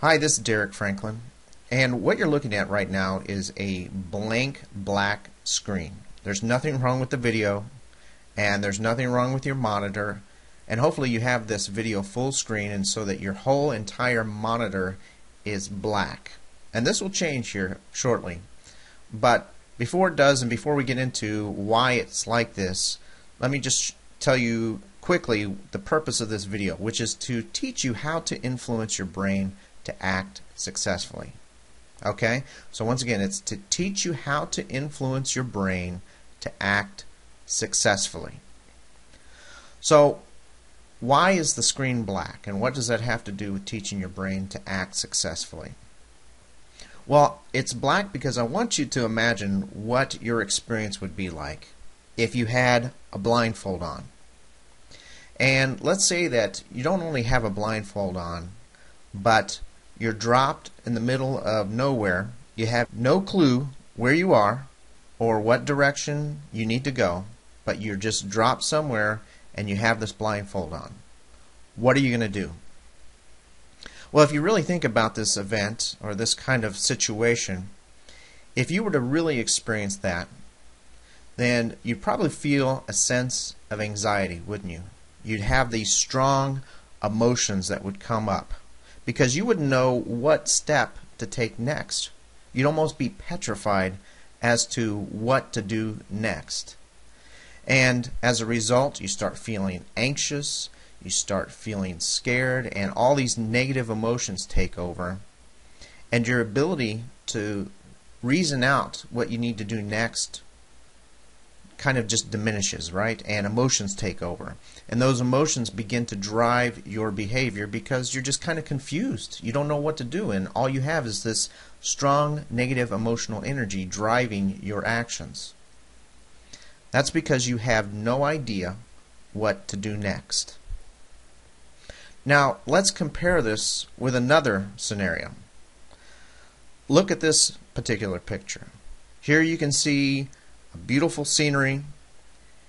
Hi, this is Derek Franklin, and what you're looking at right now is a blank black screen. There's nothing wrong with the video, and there's nothing wrong with your monitor, and hopefully you have this video full screen and so that your whole entire monitor is black. And this will change here shortly. But before it does, and before we get into why it's like this, let me just tell you quickly the purpose of this video, which is to teach you how to influence your brain to act successfully. Okay? So once again, it's to teach you how to influence your brain to act successfully. So why is the screen black, and what does that have to do with teaching your brain to act successfully? Well, it's black because I want you to imagine what your experience would be like if you had a blindfold on. And let's say that you don't only have a blindfold on, but you're dropped in the middle of nowhere. You have no clue where you are or what direction you need to go, but you're just dropped somewhere and you have this blindfold on. What are you going to do? Well, if you really think about this event or this kind of situation, if you were to really experience that, then you'd probably feel a sense of anxiety, wouldn't you? You'd have these strong emotions that would come up because you wouldn't know what step to take next. You'd almost be petrified as to what to do next. And as a result, you start feeling anxious, you start feeling scared, and all these negative emotions take over. And your ability to reason out what you need to do next kind of just diminishes, right? And emotions take over. And those emotions begin to drive your behavior because you're just kind of confused. You don't know what to do, and all you have is this strong negative emotional energy driving your actions. That's because you have no idea what to do next. Now, let's compare this with another scenario. Look at this particular picture. Here you can see a beautiful scenery.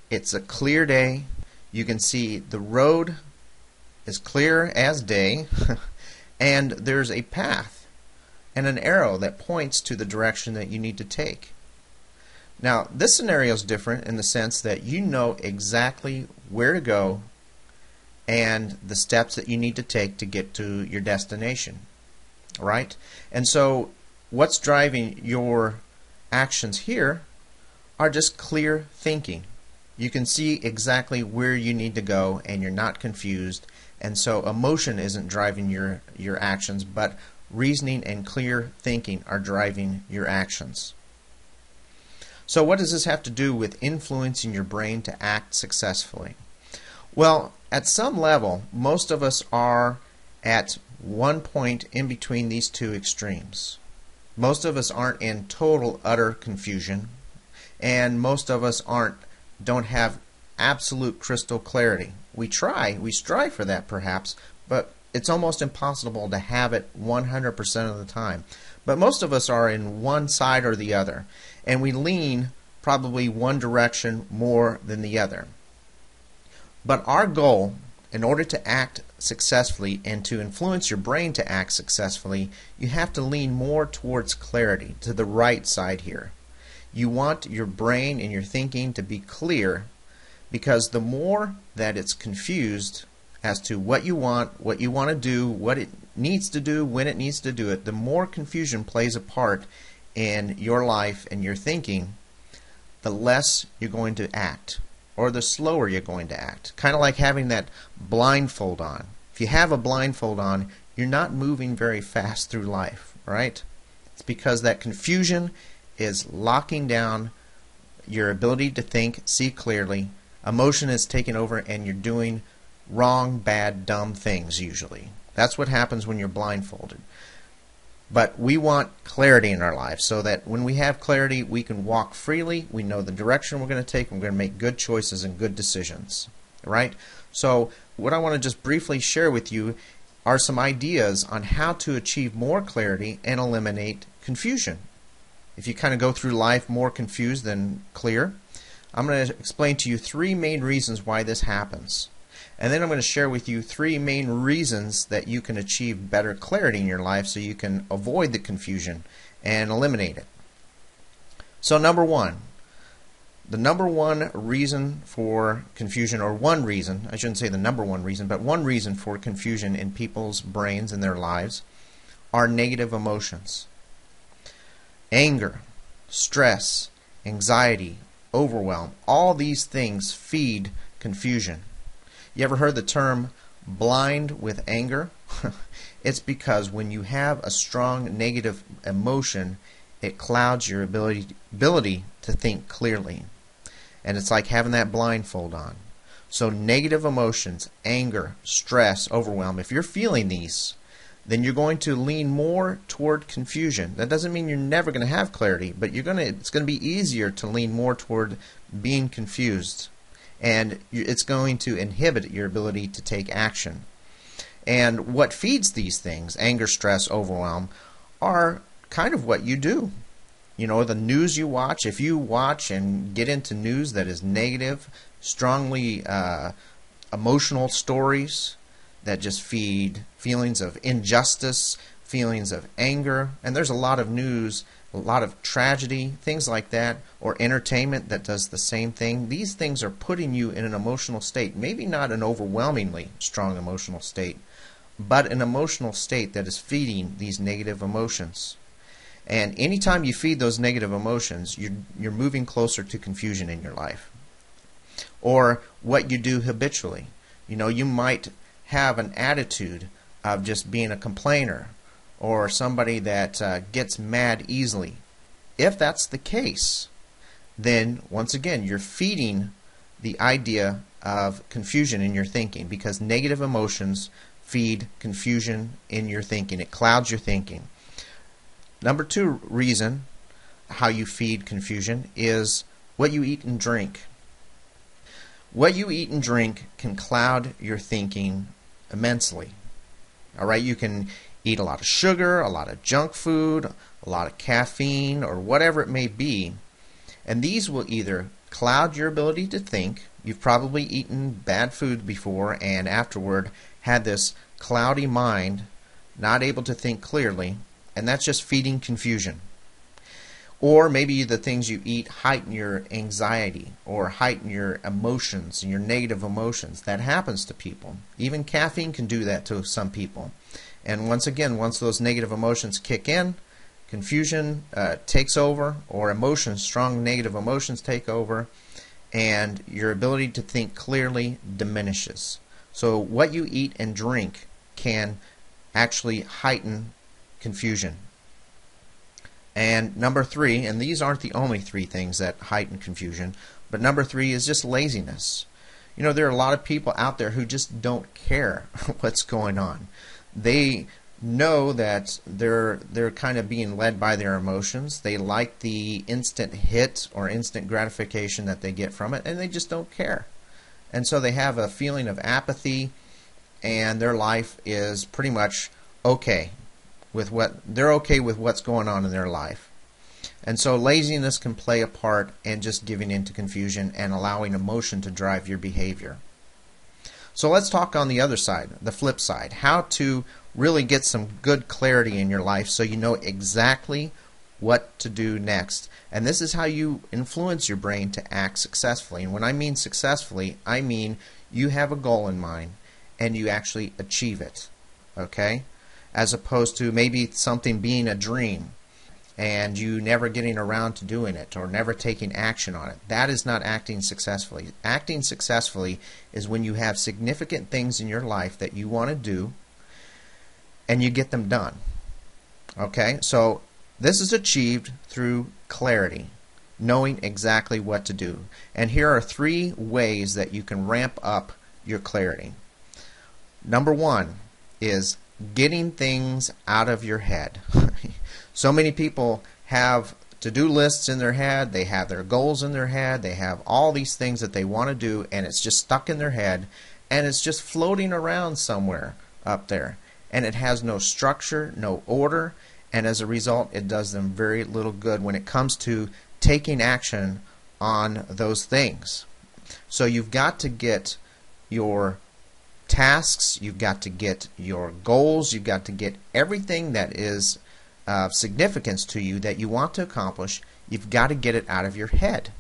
It's a clear day. You can see the road is clear as day and there's a path and an arrow that points to the direction that you need to take. Now, this scenario is different in the sense that you know exactly where to go and the steps that you need to take to get to your destination, right? And so what's driving your actions here are just clear thinking. You can see exactly where you need to go and you're not confused, and so emotion isn't driving your actions, but reasoning and clear thinking are driving your actions. So what does this have to do with influencing your brain to act successfully? Well, at some level, most of us are at one point in between these two extremes. Most of us aren't in total, utter confusion, and most of us don't have absolute crystal clarity. We strive for that perhaps, but it's almost impossible to have it 100% of the time. But most of us are in one side or the other, and we lean probably one direction more than the other. But our goal, in order to act successfully and to influence your brain to act successfully, you have to lean more towards clarity, to the right side here. You want your brain and your thinking to be clear, because the more that it's confused as to what you want to do, what it needs to do, when it needs to do it, the more confusion plays a part in your life and your thinking, the less you're going to act, or the slower you're going to act. Kind of like having that blindfold on. If you have a blindfold on, you're not moving very fast through life, right? It's because that confusion is locking down your ability to think, see clearly. Emotion is taking over and you're doing wrong, bad, dumb things usually. That's what happens when you're blindfolded. But we want clarity in our lives so that when we have clarity, we can walk freely, we know the direction we're going to take, and we're going to make good choices and good decisions, right? So what I want to just briefly share with you are some ideas on how to achieve more clarity and eliminate confusion. If you kind of go through life more confused than clear, I'm going to explain to you three main reasons why this happens. And then I'm going to share with you 3 main reasons that you can achieve better clarity in your life so you can avoid the confusion and eliminate it. So number 1, the number 1 reason for confusion, or one reason, I shouldn't say the number 1 reason, but one reason for confusion in people's brains and their lives are negative emotions. Anger, stress, anxiety, overwhelm, all these things feed confusion. You ever heard the term blind with anger? It's because when you have a strong negative emotion, it clouds your ability to think clearly. And it's like having that blindfold on. So negative emotions, anger, stress, overwhelm, if you're feeling these, then you're going to lean more toward confusion. That doesn't mean you're never going to have clarity, but it's going to be easier to lean more toward being confused. And it's going to inhibit your ability to take action. And what feeds these things, anger, stress, overwhelm, are kind of what you do. You know, the news you watch, if you watch and get into news that is negative, strongly emotional stories that just feed feelings of injustice, feelings of anger, and there's a lot of news, a lot of tragedy, things like that, or entertainment that does the same thing. These things are putting you in an emotional state, maybe not an overwhelmingly strong emotional state, but an emotional state that is feeding these negative emotions. And anytime you feed those negative emotions, you're moving closer to confusion in your life. Or what you do habitually. You know, you might have an attitude of just being a complainer, or somebody that gets mad easily. If that's the case, then once again you're feeding the idea of confusion in your thinking, because negative emotions feed confusion in your thinking. It clouds your thinking. Number 2 reason how you feed confusion is what you eat and drink. What you eat and drink can cloud your thinking immensely. All right, you can eat a lot of sugar, a lot of junk food, a lot of caffeine, or whatever it may be, and these will either cloud your ability to think. You've probably eaten bad food before and afterward had this cloudy mind, not able to think clearly, and that's just feeding confusion. Or maybe the things you eat heighten your anxiety or heighten your emotions and your negative emotions. That happens to people. Even caffeine can do that to some people. And once again, once those negative emotions kick in, confusion takes over, or emotions, strong negative emotions take over, and your ability to think clearly diminishes. So what you eat and drink can actually heighten confusion. And number 3, and these aren't the only 3 things that heighten confusion, but number 3 is just laziness. You know, there are a lot of people out there who just don't care what's going on. They know that they're kind of being led by their emotions. They like the instant hit or instant gratification that they get from it, and they just don't care. And so they have a feeling of apathy, and their life is pretty much okay with what's going on in their life. And so laziness can play a part in just giving in to confusion and allowing emotion to drive your behavior. So let's talk on the other side, the flip side, how to really get some good clarity in your life so you know exactly what to do next. And this is how you influence your brain to act successfully. And when I mean successfully, I mean you have a goal in mind and you actually achieve it. Okay? As opposed to maybe something being a dream and you never getting around to doing it or never taking action on it. That is not acting successfully. Acting successfully is when you have significant things in your life that you want to do and you get them done. Okay? So this is achieved through clarity, knowing exactly what to do. And here are 3 ways that you can ramp up your clarity. Number 1 is getting things out of your head. So many people have to-do lists in their head, they have their goals in their head, they have all these things that they want to do, and it's just stuck in their head, and it's just floating around somewhere up there. And it has no structure, no order, and as a result it does them very little good when it comes to taking action on those things. So you've got to get your tasks, you've got to get your goals, you've got to get everything that is of significance to you that you want to accomplish. You've got to get it out of your head.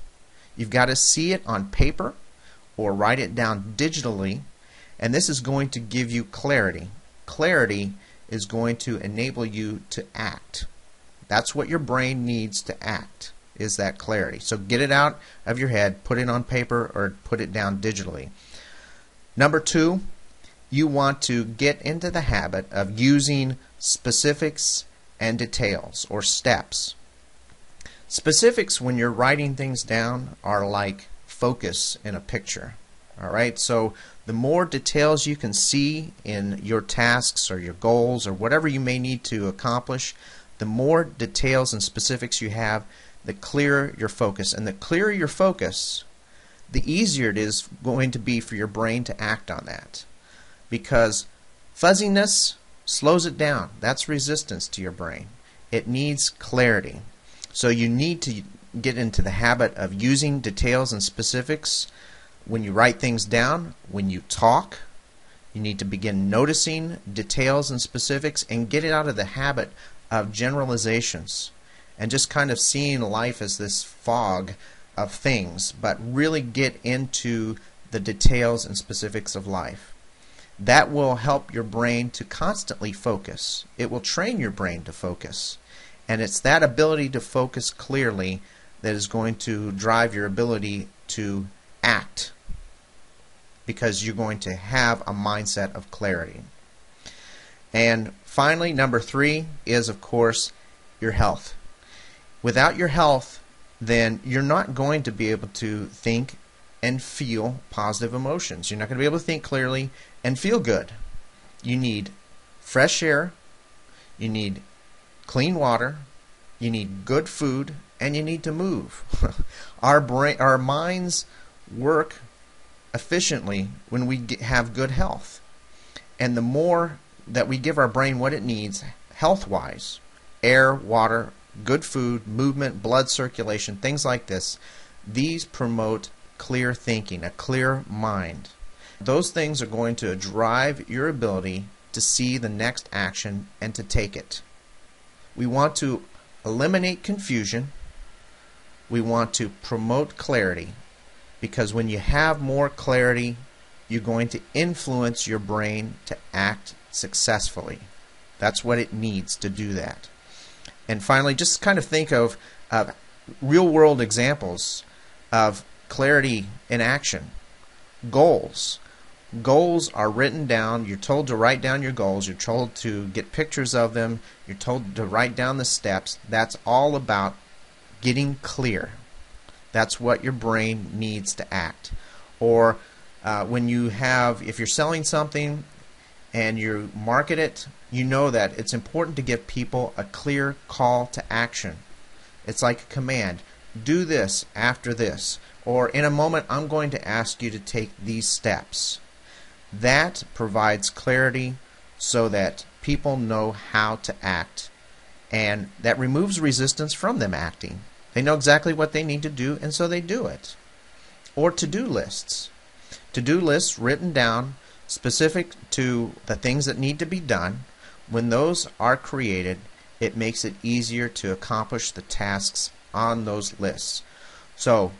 You've got to see it on paper or write it down digitally, and this is going to give you clarity. Clarity is going to enable you to act. That's what your brain needs to act, is that clarity. So get it out of your head, put it on paper, or put it down digitally. Number 2, you want to get into the habit of using specifics and details, or steps. Specifics, when you're writing things down, are like focus in a picture. Alright, so the more details you can see in your tasks or your goals or whatever you may need to accomplish, the more details and specifics you have, the clearer your focus. And the clearer your focus, the easier it is going to be for your brain to act on that. Because fuzziness slows it down. That's resistance to your brain. It needs clarity. So you need to get into the habit of using details and specifics when you write things down. When you talk, you need to begin noticing details and specifics and get it out of the habit of generalizations and just kind of seeing life as this fog of things, but really get into the details and specifics of life. That will help your brain to constantly focus. It will train your brain to focus. And it's that ability to focus clearly that is going to drive your ability to act, because you're going to have a mindset of clarity. And finally, number 3 is, of course, your health. Without your health, then you're not going to be able to think and feel positive emotions. You're not going to be able to think clearly and feel good. You need fresh air, you need clean water, you need good food, and you need to move. Our minds work efficiently when we have good health. And the more that we give our brain what it needs health-wise, air, water, good food, movement, blood circulation, things like this, these promote clear thinking, a clear mind. Those things are going to drive your ability to see the next action and to take it. We want to eliminate confusion. We want to promote clarity, because when you have more clarity, you're going to influence your brain to act successfully. That's what it needs to do that. And finally, just kind of think of real-world examples of clarity in action. Goals. Goals are written down. You're told to write down your goals. You're told to get pictures of them. You're told to write down the steps. That's all about getting clear. That's what your brain needs to act. Or when you have, if you're selling something and you market it, you know that it's important to give people a clear call to action. It's like a command. Do this after this. Or in a moment, I'm going to ask you to take these steps. That provides clarity so that people know how to act, and that removes resistance from them acting. They know exactly what they need to do, and so they do it. Or to-do lists. To-do lists written down, specific to the things that need to be done. When those are created, it makes it easier to accomplish the tasks on those lists. So,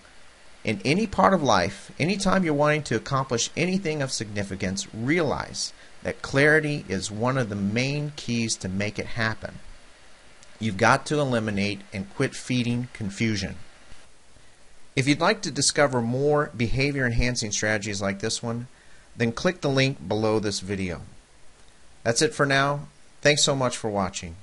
in any part of life, anytime you're wanting to accomplish anything of significance, realize that clarity is one of the main keys to make it happen. You've got to eliminate and quit feeding confusion. If you'd like to discover more behavior enhancing strategies like this one, then click the link below this video. That's it for now. Thanks so much for watching.